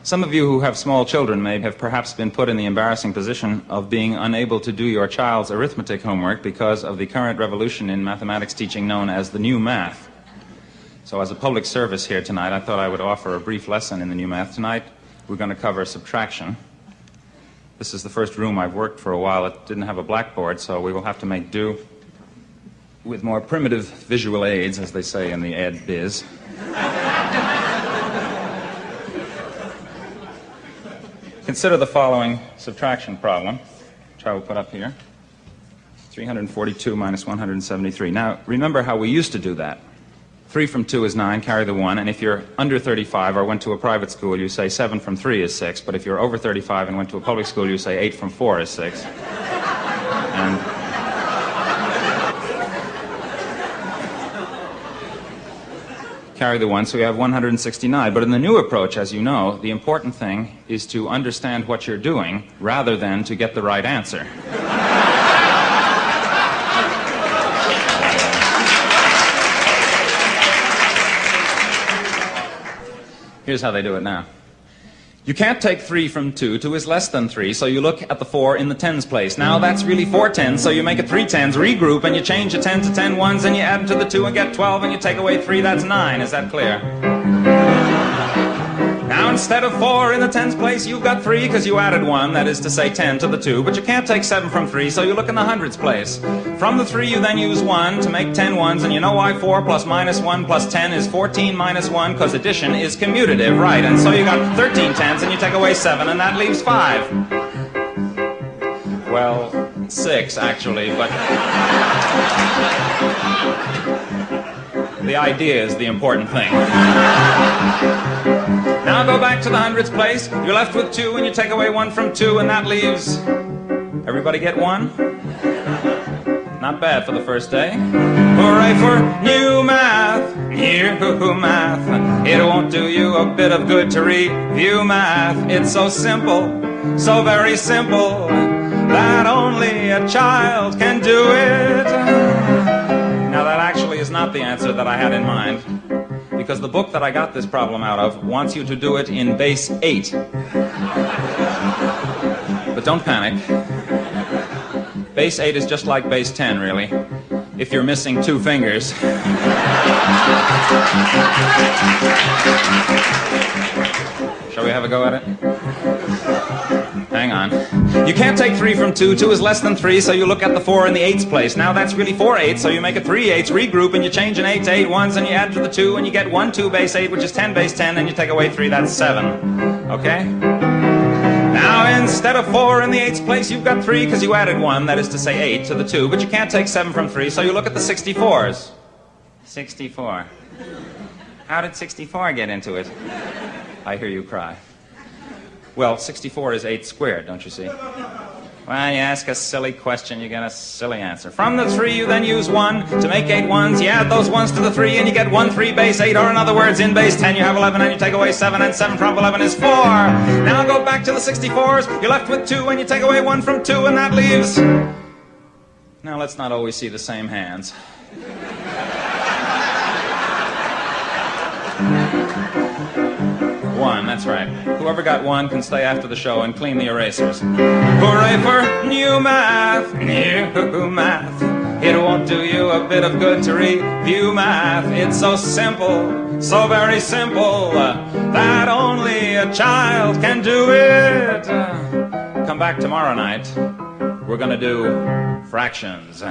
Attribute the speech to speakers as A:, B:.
A: Some of you who have small children may have perhaps been put in the embarrassing position of being unable to do your child's arithmetic homework because of the current revolution in mathematics teaching known as the new math. So as a public service here tonight, I thought I would offer a brief lesson in the new math. Tonight, we're going to cover subtraction. This is the first room I've worked for a while. It didn't have a blackboard, so we will have to make do with more primitive visual aids, as they say in the ed biz. Consider the following subtraction problem, which I will put up here. 342 minus 173. Now, remember how we used to do that. 3 from 2 is 9, carry the 1, and if you're under 35 or went to a private school, you say 7 from 3 is 6, but if you're over 35 and went to a public school, you say 8 from 4 is 6. And carry the 1, so we have 169. But in the new approach, as you know, the important thing is to understand what you're doing rather than to get the right answer. Here's how they do it now. You can't take 3 from 2. 2 is less than 3, so you look at the 4 in the tens place. Now that's really 4 tens, so you make it 3 tens, regroup, and you change a 10 to 10 ones, and you add them to the 2 and get 12, and you take away 3, that's 9. Is that clear? Now instead of 4 in the tens place, you've got 3 because you added 1, that is to say 10 to the 2, but you can't take 7 from 3, so you look in the hundreds place. From the 3 you then use 1 to make 10 ones, and you know why 4 plus minus 1 plus 10 is 14 minus 1, because addition is commutative, right? And so you got 13 tens, and you take away 7, and that leaves 5. Well, 6 actually, but the idea is the important thing. Now go back to the hundreds place. You're left with 2, and you take away 1 from 2, and that leaves... Everybody get 1? Not bad for the first day. Hooray for new math, new math. It won't do you a bit of good to review math. It's so simple, so very simple, that only a child can do it. Now that actually is not the answer that I had in mind, because the book that I got this problem out of wants you to do it in base 8. But don't panic. Base 8 is just like base 10, really, if you're missing 2 fingers. Shall we have a go at it? Hang on. You can't take 3 from 2. 2 is less than 3, so you look at the 4 in the 8's place. Now that's really 4 8s, so you make it 3 8s, regroup, and you change an 8 to 8 ones, and you add to the 2, and you get 1 2 base 8, which is 10 base 10, and you take away 3, that's 7. Okay? Now instead of 4 in the 8's place, you've got 3 because you added 1, that is to say 8, to the 2, but you can't take 7 from 3, so you look at the 64s. 64. How did 64 get into it? I hear you cry. Well, 64 is 8 squared, don't you see? Well, you ask a silly question, you get a silly answer. From the 3, you then use 1 to make 8 ones. You add those ones to the 3, and you get 1 3 base 8, or in other words, in base 10 you have 11, and you take away 7, and 7 from 11 is 4. Now go back to the 64s. You're left with 2, and you take away 1 from 2, and that leaves... Now let's not always see the same hands. 1, that's right. Whoever got 1 can stay after the show and clean the erasers. Hooray for new math, new math. It won't do you a bit of good to review math. It's so simple, so very simple, that only a child can do it. Come back tomorrow night. We're gonna do fractions.